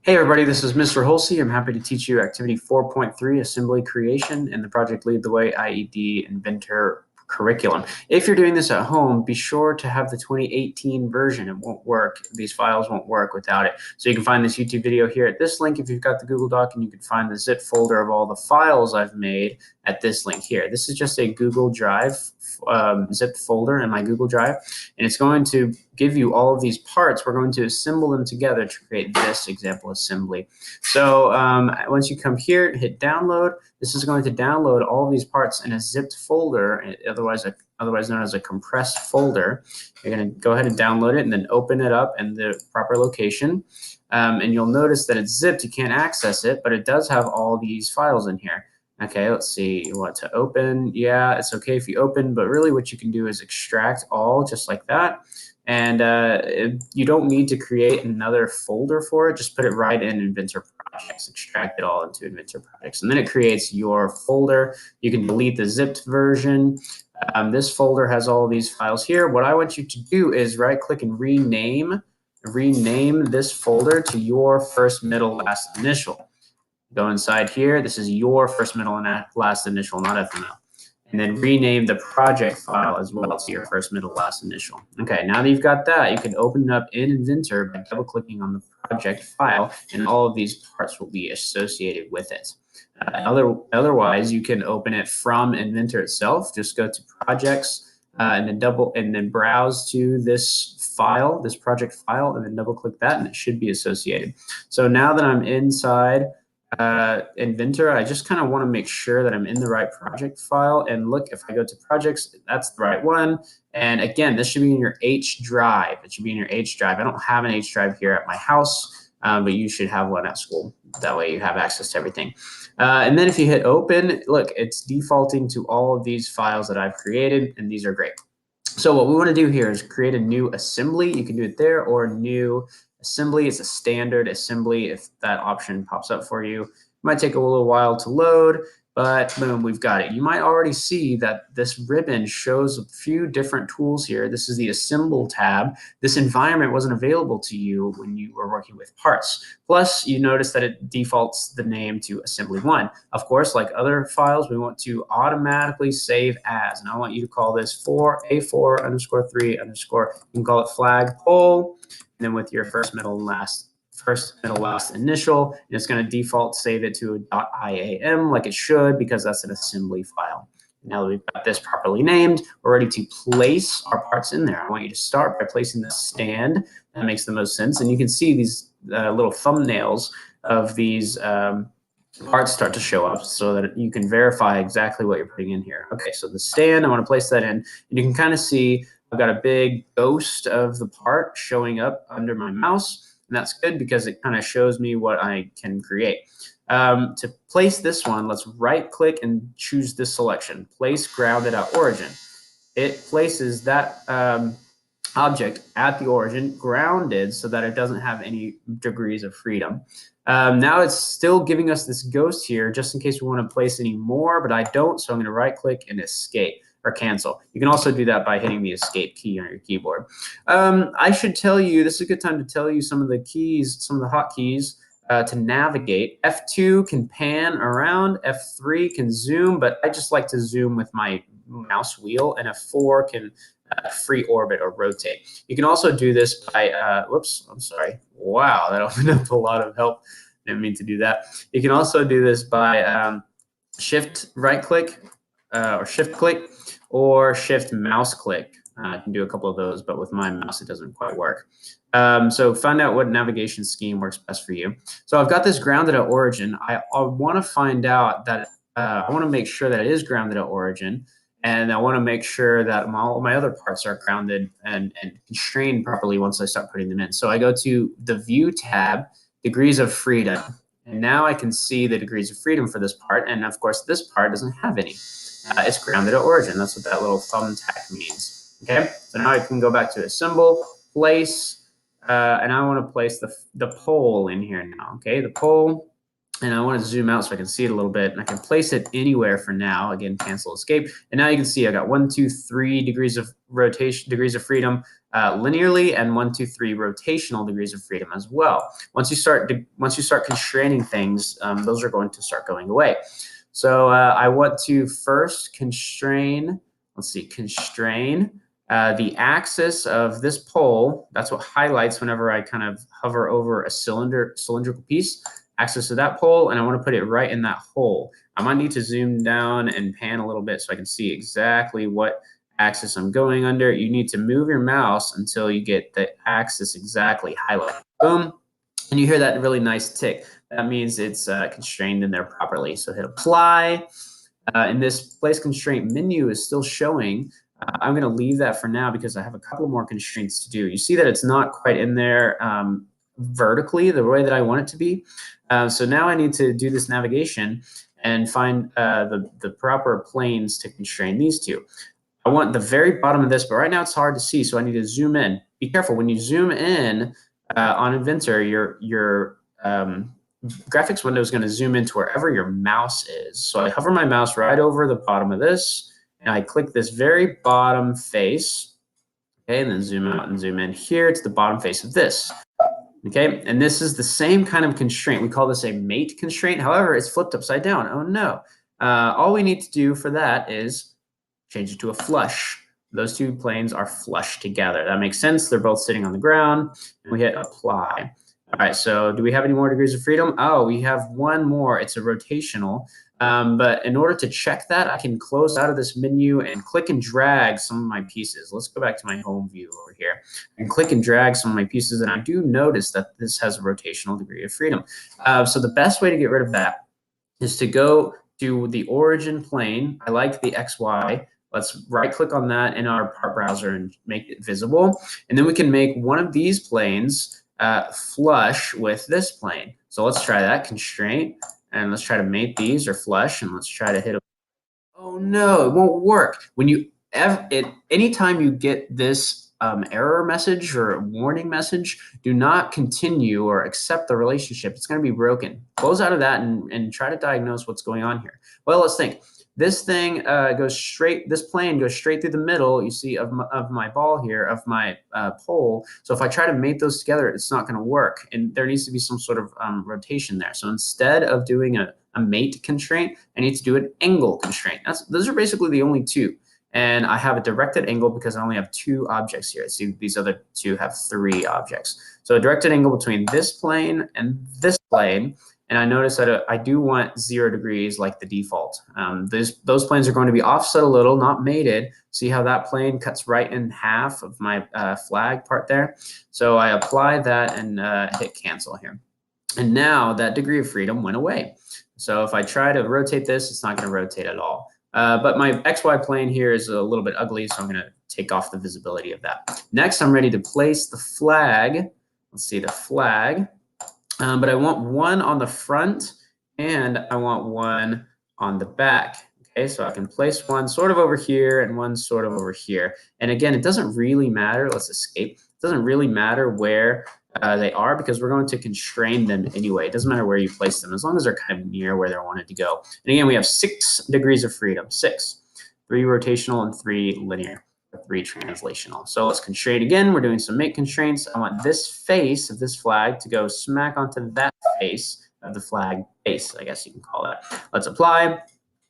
Hey everybody, this is Mr. Hulsey. I'm happy to teach you Activity 4.3, Assembly Creation, in the Project Lead the Way IED Inventor curriculum. If you're doing this at home, be sure to have the 2018 version. It won't work. These files won't work without it. So you can find this YouTube video here at this link if you've got the Google Doc, and you can find the zip folder of all the files I've made at this link here. This is just a Google Drive zipped folder in my Google Drive, and it's going to give you all of these parts. We're going to assemble them together to create this example assembly. So once you come here, hit download. This is going to download all of these parts in a zipped folder, otherwise known as a compressed folder. You're going to go ahead and download it and then open it up in the proper location. And you'll notice that it's zipped. You can't access it, but it does have all these files in here. Okay, let's see, you want to open. Yeah, it's okay if you open, but really what you can do is extract all just like that. And you don't need to create another folder for it. Just put it right in Inventor Projects, extract it all into Inventor Projects. And then it creates your folder. You can delete the zipped version. This folder has all these files here. What I want you to do is right click and rename this folder to your first, middle, last, initial. Go inside here. This is your first, middle, and last initial, not FML. And then rename the project file as well to your first, middle, last initial. Okay, now that you've got that, you can open it up in Inventor by double-clicking on the project file, and all of these parts will be associated with it. Otherwise, you can open it from Inventor itself. Just go to Projects, and then browse to this file, this project file, and then double-click that, and it should be associated. So now that I'm inside Inventor, I just kind of want to make sure that I'm in the right project file. And look, if I go to projects, that's the right one. And again, this should be in your H drive. It should be in your H drive. I don't have an H drive here at my house, but you should have one at school. That way you have access to everything. And then if you hit open, look, it's defaulting to all of these files that I've created, and these are great. So what we want to do here is create a new assembly. You can do it there, or new assembly. It's a standard assembly if that option pops up for you. It might take a little while to load, but boom, we've got it. You might already see that this ribbon shows a few different tools here. This is the Assemble tab. This environment wasn't available to you when you were working with parts. Plus, you notice that it defaults the name to Assembly1. Of course, like other files, we want to automatically save as, and I want you to call this A4_3_. You can call it flagpole. And then with your first, middle, last initial, and it's going to default save it to a .iam like it should, because that's an assembly file. Now that we've got this properly named, we're ready to place our parts in there. I want you to start by placing the stand. That makes the most sense. And you can see these little thumbnails of these parts start to show up so that you can verify exactly what you're putting in here. Okay, so the stand, I want to place that in, and you can kind of see I've got a big ghost of the part showing up under my mouse, and that's good because it kind of shows me what I can create. To place this one, let's right-click and choose this selection, Place Grounded at Origin. It places that object at the origin, grounded, so that it doesn't have any degrees of freedom. Now it's still giving us this ghost here, just in case we want to place any more, but I don't, so I'm going to right-click and escape. Or cancel. You can also do that by hitting the escape key on your keyboard. I should tell you, this is a good time to tell you some of the keys, some of the hotkeys to navigate. F2 can pan around, F3 can zoom, but I just like to zoom with my mouse wheel, and F4 can free orbit or rotate. You can also do this by, whoops, I'm sorry. Wow, that opened up a lot of help. Didn't mean to do that. You can also do this by shift right click or shift click, or shift mouse click. I can do a couple of those, but with my mouse, it doesn't quite work. So find out what navigation scheme works best for you. So I've got this grounded at origin. I want to find out that, I want to make sure that it is grounded at origin. And I want to make sure that all my other parts are grounded and constrained properly once I start putting them in. So I go to the View tab, Degrees of Freedom. And now I can see the degrees of freedom for this part. And of course, this part doesn't have any. It's grounded at origin. That's what that little thumbtack means. Okay, so now I can go back to Assemble, Place, and I want to place the pole in here now. Okay, the pole, and I want to zoom out so I can see it a little bit, and I can place it anywhere for now. Again, cancel, escape, and now you can see I got 1, 2, 3 degrees of rotation, degrees of freedom. linearly, and 1, 2, 3 rotational degrees of freedom as well. Once you start constraining things, those are going to start going away. So I want to first constrain. Let's see, constrain the axis of this pole. That's what highlights whenever I kind of hover over a cylindrical piece. Axis of that pole, and I want to put it right in that hole. I might need to zoom down and pan a little bit so I can see exactly what axis I'm going under. You need to move your mouse until you get the axis exactly highlighted. Boom. And you hear that really nice tick. That means it's constrained in there properly. So hit apply. And this place constraint menu is still showing. I'm going to leave that for now because I have a couple more constraints to do. You see that it's not quite in there vertically the way that I want it to be. So now I need to do this navigation and find the proper planes to constrain these two. I want the very bottom of this, but right now it's hard to see, so I need to zoom in. Be careful when you zoom in on Inventor. Your graphics window is going to zoom into wherever your mouse is. So I hover my mouse right over the bottom of this, and I click this very bottom face. Okay, and then zoom out and zoom in here to the bottom face of this. Okay, and this is the same kind of constraint. We call this a mate constraint. However, it's flipped upside down. Oh no. All we need to do for that is change it to a flush. Those two planes are flush together. That makes sense. They're both sitting on the ground. And we hit apply. All right, so do we have any more degrees of freedom? Oh, we have one more. It's a rotational. But in order to check that, I can close out of this menu and click and drag some of my pieces. Let's go back to my home view over here and click and drag some of my pieces. And I do notice that this has a rotational degree of freedom. So the best way to get rid of that is to go to the origin plane. I like the XY. Let's right click on that in our part browser and make it visible. And then we can make one of these planes flush with this plane. So let's try that, constraint, and let's try to mate these or flush, and let's try to hit. Oh no, it won't work. When you anytime you get this error message or warning message, do not continue or accept the relationship. It's going to be broken. Close out of that and try to diagnose what's going on here. Well, let's think. This thing goes straight. This plane goes straight through the middle. You see of my ball here, of my pole. So if I try to mate those together, it's not going to work, and there needs to be some sort of rotation there. So instead of doing a mate constraint, I need to do an angle constraint. Those are basically the only two. And I have a directed angle because I only have 2 objects here. See, these other 2 have 3 objects. So a directed angle between this plane and this plane. And I notice that I do want 0 degrees like the default. Those planes are going to be offset a little, not mated. See how that plane cuts right in half of my flag part there? So I apply that and hit cancel here. And now that degree of freedom went away. So if I try to rotate this, it's not going to rotate at all. But my XY plane here is a little bit ugly, so I'm going to take off the visibility of that. Next, I'm ready to place the flag. Let's see the flag. But I want one on the front and I want one on the back. Okay, so I can place one sort of over here and one sort of over here. And again, it doesn't really matter. Let's escape. It doesn't really matter where they are because we're going to constrain them anyway. It doesn't matter where you place them as long as they're kind of near where they wanted to go. And again, we have 6 degrees of freedom, 6, 3 rotational and 3 linear. 3 translational. So let's constrain again. We're doing some mate constraints. I want this face of this flag to go smack onto that face of the flag base, I guess you can call that. Let's apply.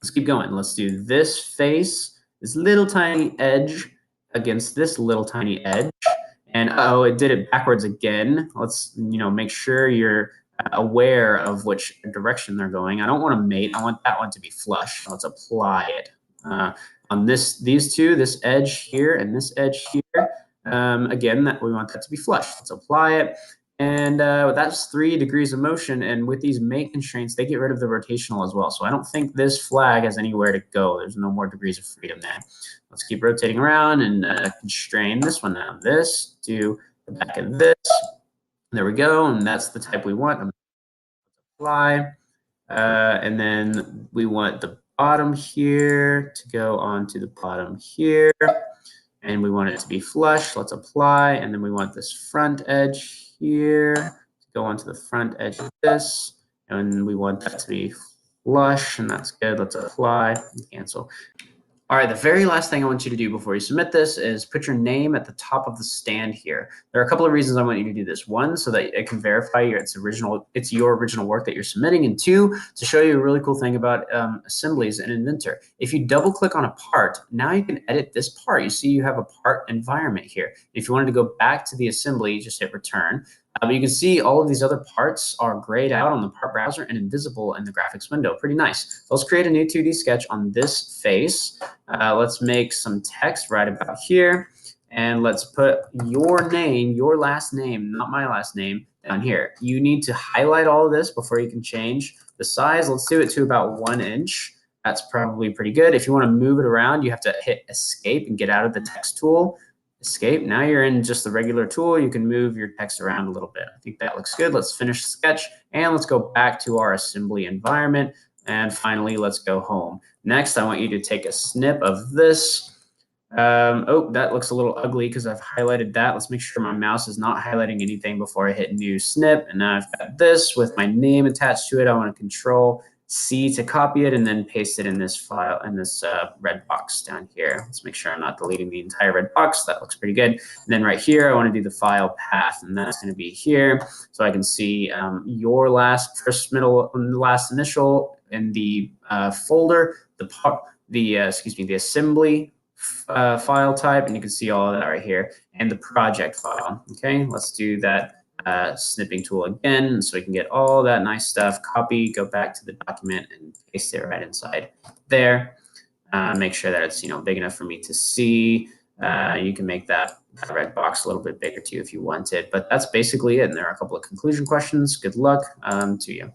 Let's keep going. Let's do this face, this little tiny edge against this little tiny edge. And oh, it did it backwards again. Let's make sure you're aware of which direction they're going. I don't want to mate. I want that one to be flush. Let's apply it. On these two, this edge here and this edge here, again, we want that to be flush. Let's apply it. And that's 3 degrees of motion. And with these mate constraints, they get rid of the rotational as well. So I don't think this flag has anywhere to go. There's no more degrees of freedom there. Let's keep rotating around and constrain this one now. This to the back of this. There we go. And that's the type we want. Apply. And then we want the bottom here to go onto the bottom here, and we want it to be flush. Let's apply, and then we want this front edge here to go onto the front edge of this, and we want that to be flush, and that's good. Let's apply and cancel. All right, the very last thing I want you to do before you submit this is put your name at the top of the stand here. There are a couple of reasons I want you to do this. One, so that it can verify it's your original work that you're submitting, and two, to show you a really cool thing about assemblies in Inventor. If you double click on a part, now you can edit this part. You see you have a part environment here. If you wanted to go back to the assembly, you just hit return. But you can see all of these other parts are grayed out on the part browser and invisible in the graphics window. Pretty nice. So let's create a new 2D sketch on this face. Let's make some text right about here. And let's put your name, your last name, not my last name, down here. You need to highlight all of this before you can change the size. Let's do it to about 1 inch. That's probably pretty good. If you want to move it around, you have to hit escape and get out of the text tool. Escape. Now you're in just the regular tool. You can move your text around a little bit. I think that looks good. Let's finish the sketch and let's go back to our assembly environment. And finally, let's go home. Next, I want you to take a snip of this. Oh, that looks a little ugly because I've highlighted that. Let's make sure my mouse is not highlighting anything before I hit new snip. And now I've got this with my name attached to it. I want to Control C to copy it and then paste it in this file, in this red box down here. Let's make sure I'm not deleting the entire red box. That looks pretty good. And then right here, I want to do the file path, and that's going to be here. So I can see your first, middle, and last initial in the folder, the assembly file type, and you can see all of that right here, and the project file. Okay, let's do that snipping tool again so we can get all that nice stuff. Copy, go back to the document and paste it right inside there. Make sure that it's big enough for me to see. You can make that red box a little bit bigger too if you wanted, but that's basically it. And there are a couple of conclusion questions. Good luck to you.